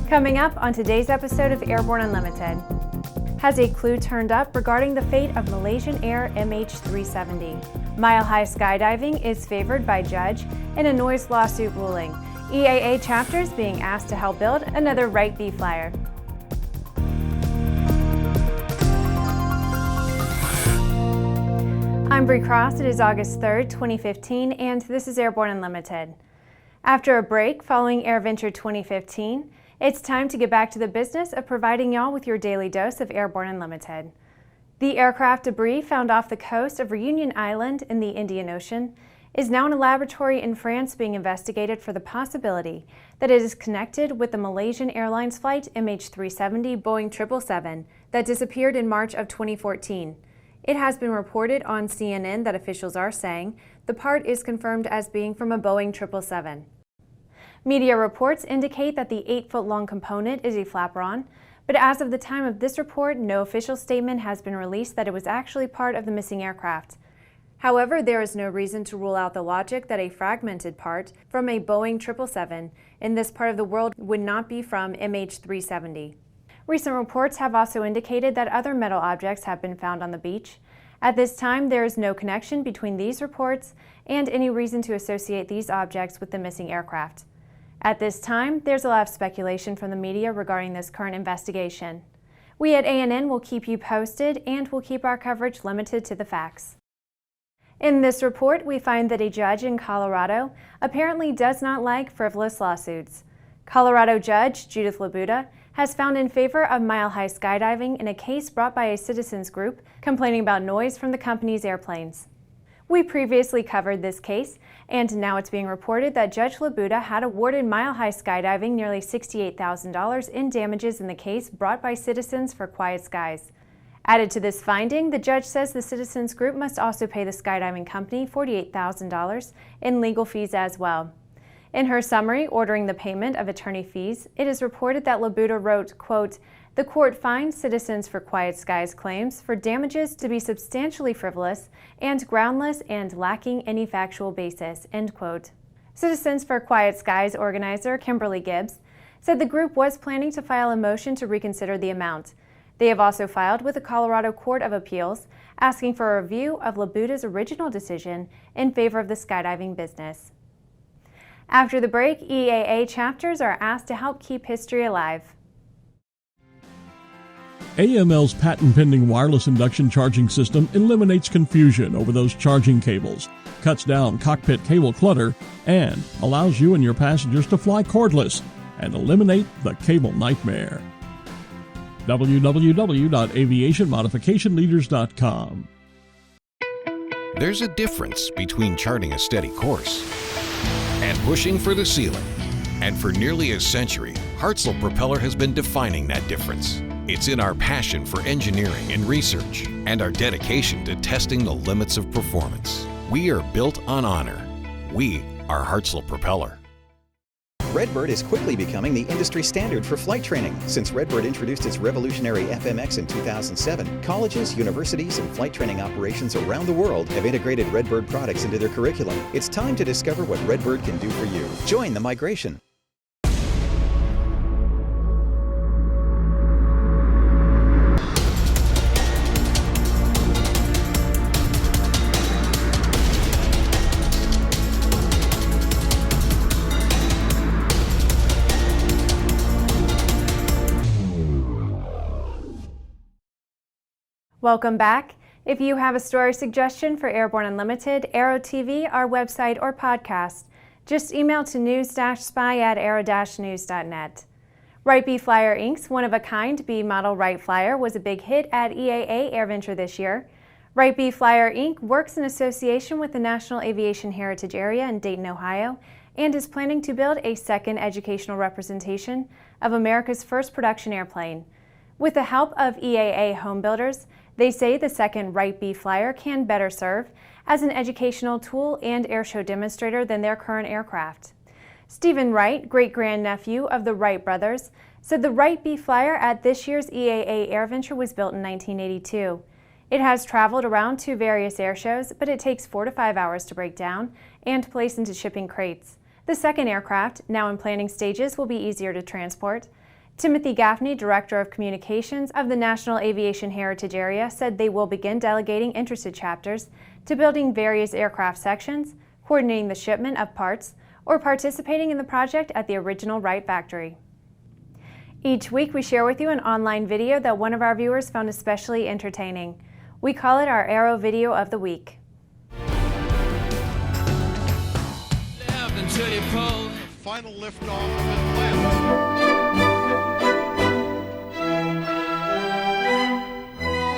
Coming up on today's episode of Airborne Unlimited. Has a clue turned up regarding the fate of Malaysian Air MH370? Mile-Hi Skydiving is favored by judge in a noise lawsuit ruling. EAA chapters being asked to help build another Wright B flyer. I'm Bree Cross. It is August 3rd, 2015, and this is Airborne Unlimited. After a break following AirVenture 2015, it's time to get back to the business of providing y'all with your daily dose of Airborne Unlimited. The aircraft debris found off the coast of Reunion Island in the Indian Ocean is now in a laboratory in France being investigated for the possibility that it is connected with the Malaysian Airlines flight MH370 Boeing 777 that disappeared in March of 2014. It has been reported on CNN that officials are saying the part is confirmed as being from a Boeing 777. Media reports indicate that the 8-foot-long component is a flaperon, but as of the time of this report, no official statement has been released that it was actually part of the missing aircraft. However, there is no reason to rule out the logic that a fragmented part from a Boeing 777 in this part of the world would not be from MH370. Recent reports have also indicated that other metal objects have been found on the beach. At this time, there is no connection between these reports and any reason to associate these objects with the missing aircraft. At this time, there's a lot of speculation from the media regarding this current investigation. We at ANN will keep you posted and will keep our coverage limited to the facts. In this report, we find that a judge in Colorado apparently does not like frivolous lawsuits. Colorado Judge Judith LaBuda has found in favor of Mile-Hi Skydiving in a case brought by a citizens group complaining about noise from the company's airplanes. We previously covered this case, and now it's being reported that Judge LaBuda had awarded Mile-Hi Skydiving nearly $68,000 in damages in the case brought by citizens for quiet skies. Added to this finding, the judge says the citizens group must also pay the skydiving company $48,000 in legal fees as well. In her summary ordering the payment of attorney fees, it is reported that LaBuda wrote, quote, "The court finds Citizens for Quiet Skies claims for damages to be substantially frivolous and groundless and lacking any factual basis," end quote. Citizens for Quiet Skies organizer Kimberly Gibbs said the group was planning to file a motion to reconsider the amount. They have also filed with the Colorado Court of Appeals asking for a review of LaBuda's original decision in favor of the skydiving business. After the break, EAA chapters are asked to help keep history alive. AML's patent-pending wireless induction charging system eliminates confusion over those charging cables, cuts down cockpit cable clutter, and allows you and your passengers to fly cordless and eliminate the cable nightmare. www.aviationmodificationleaders.com. There's a difference between charting a steady course and pushing for the ceiling. And for nearly a century, Hartzell Propeller has been defining that difference. It's in our passion for engineering and research and our dedication to testing the limits of performance. We are built on honor. We are Hartzell Propeller. Redbird is quickly becoming the industry standard for flight training. Since Redbird introduced its revolutionary FMX in 2007, colleges, universities, and flight training operations around the world have integrated Redbird products into their curriculum. It's time to discover what Redbird can do for you. Join the migration. Welcome back. If you have a story suggestion for Airborne Unlimited, Aero-TV, our website, or podcast, just email to news-spy@aero-news.net. Wright B Flyer Inc.'s one-of-a-kind B-model Wright Flyer was a big hit at EAA AirVenture this year. Wright B Flyer Inc. works in association with the National Aviation Heritage Area in Dayton, Ohio, and is planning to build a second educational representation of America's first production airplane. With the help of EAA home builders, they say the second Wright B Flyer can better serve as an educational tool and airshow demonstrator than their current aircraft. Stephen Wright, great-grandnephew of the Wright brothers, said the Wright B Flyer at this year's EAA AirVenture was built in 1982. It has traveled around to various airshows, but it takes 4 to 5 hours to break down and place into shipping crates. The second aircraft, now in planning stages, will be easier to transport. Timothy Gaffney, Director of Communications of the National Aviation Heritage Area, said they will begin delegating interested chapters to building various aircraft sections, coordinating the shipment of parts, or participating in the project at the original Wright factory. Each week we share with you an online video that one of our viewers found especially entertaining. We call it our Aero Video of the Week. Final liftoff of Atlanta.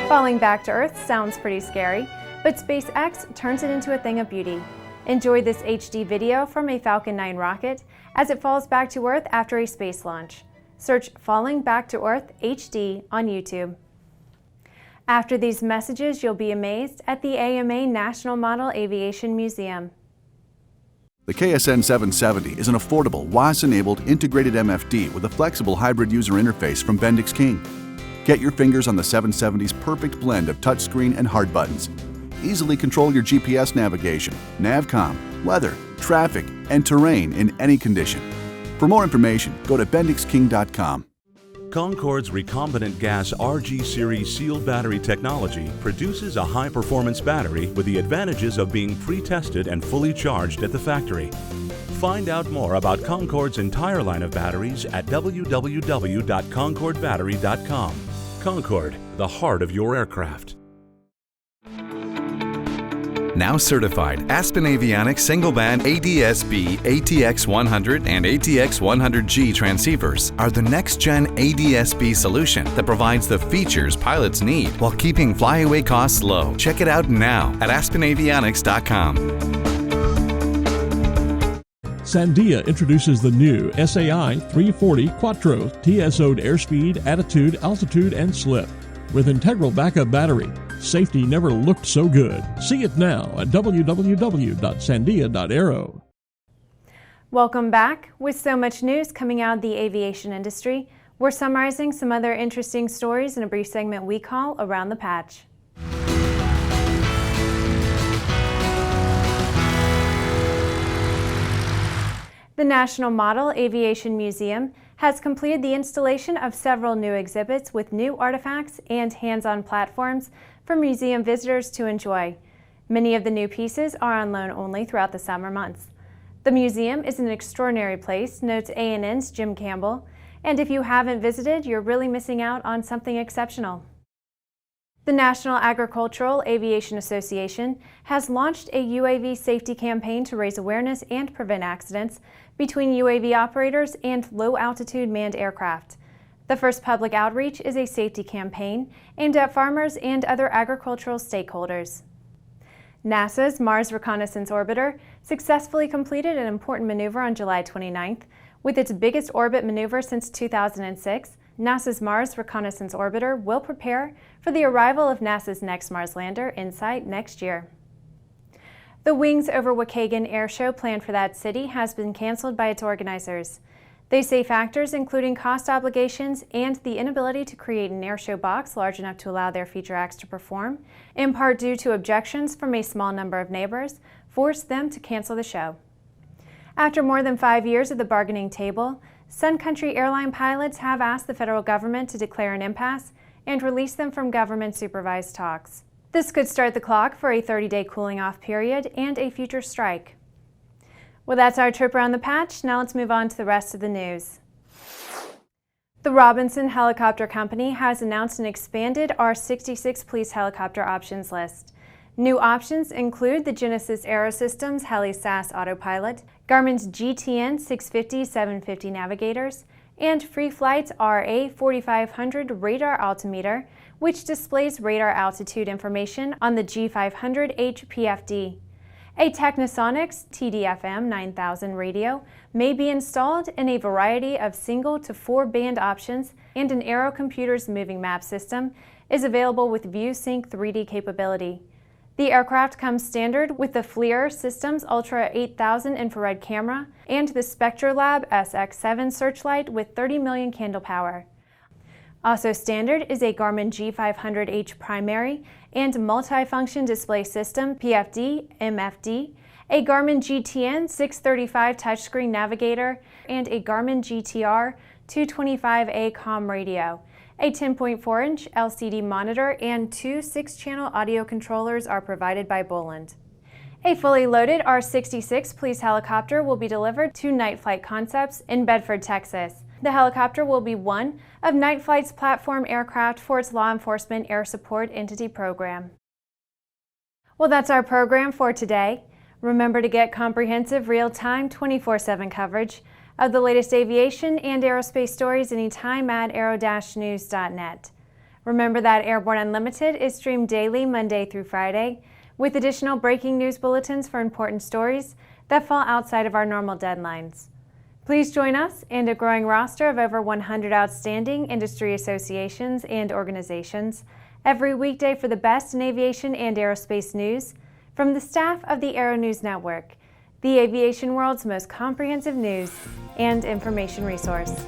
Falling back to Earth sounds pretty scary, but SpaceX turns it into a thing of beauty. Enjoy this HD video from a Falcon 9 rocket as it falls back to Earth after a space launch. Search Falling Back to Earth HD on YouTube. After these messages, you'll be amazed at the AMA National Model Aviation Museum. The KSN 770 is an affordable, WAAS-enabled integrated MFD with a flexible hybrid user interface from Bendix King. Get your fingers on the 770's perfect blend of touchscreen and hard buttons. Easily control your GPS navigation, NavCom, weather, traffic, and terrain in any condition. For more information, go to bendixking.com. Concorde's recombinant gas RG series sealed battery technology produces a high-performance battery with the advantages of being pre-tested and fully charged at the factory. Find out more about Concorde's entire line of batteries at www.concordebattery.com. Concorde, the heart of your aircraft. Now certified, Aspen Avionics single-band ADS-B ATX100 and ATX100G transceivers are the next-gen ADS-B solution that provides the features pilots need while keeping flyaway costs low. Check it out now at aspenavionics.com. Sandia introduces the new SAI 340 Quattro TSO'd airspeed, attitude, altitude, and slip. With integral backup battery, safety never looked so good. See it now at www.sandia.aero. Welcome back. With so much news coming out of the aviation industry, we're summarizing some other interesting stories in a brief segment we call Around the Patch. The National Model Aviation Museum has completed the installation of several new exhibits with new artifacts and hands-on platforms for museum visitors to enjoy. Many of the new pieces are on loan only throughout the summer months. The museum is an extraordinary place, notes ANN's Jim Campbell, and if you haven't visited, you're really missing out on something exceptional. The National Agricultural Aviation Association has launched a UAV safety campaign to raise awareness and prevent accidents between UAV operators and low-altitude manned aircraft. The first public outreach is a safety campaign aimed at farmers and other agricultural stakeholders. NASA's Mars Reconnaissance Orbiter successfully completed an important maneuver on July 29th. With its biggest orbit maneuver since 2006, NASA's Mars Reconnaissance Orbiter will prepare for the arrival of NASA's next Mars lander, InSight, next year. The Wings over Waukegan Air Show planned for that city has been canceled by its organizers. They say factors including cost obligations and the inability to create an air show box large enough to allow their feature acts to perform, in part due to objections from a small number of neighbors, forced them to cancel the show. After more than 5 years at the bargaining table, Sun Country Airline pilots have asked the federal government to declare an impasse and release them from government-supervised talks. This could start the clock for a 30-day cooling-off period and a future strike. Well, that's our trip around the patch. Now let's move on to the rest of the news. The Robinson Helicopter Company has announced an expanded R66 Police Helicopter options list. New options include the Genesis Aerosystems HeliSAS Autopilot, Garmin's GTN 650-750 Navigators, and Free Flight's RA4500 Radar Altimeter, which displays radar altitude information on the G500H PFD. A Technosonics TDFM 9000 radio may be installed in a variety of single to 4 band options, and an Aero Computer's moving map system is available with ViewSync 3D capability. The aircraft comes standard with the FLIR Systems Ultra 8000 infrared camera and the SpectraLab SX7 searchlight with 30 million candle power. Also standard is a Garmin G500H primary and multifunction display system PFD, MFD, a Garmin GTN 635 touchscreen navigator, and a Garmin GTR 225A comm radio. A 10.4-inch LCD monitor and 2 6-channel audio controllers are provided by Boland. A fully loaded R66 Police Helicopter will be delivered to Night Flight Concepts in Bedford, Texas. The helicopter will be one of Night Flight's platform aircraft for its law enforcement air support entity program. Well, that's our program for today. Remember to get comprehensive, real-time, 24/7 coverage of the latest aviation and aerospace stories anytime at aero-news.net. Remember that Airborne Unlimited is streamed daily Monday through Friday, with additional breaking news bulletins for important stories that fall outside of our normal deadlines. Please join us and a growing roster of over 100 outstanding industry associations and organizations every weekday for the best in aviation and aerospace news from the staff of the Aero-News Network, the aviation world's most comprehensive news and information resource.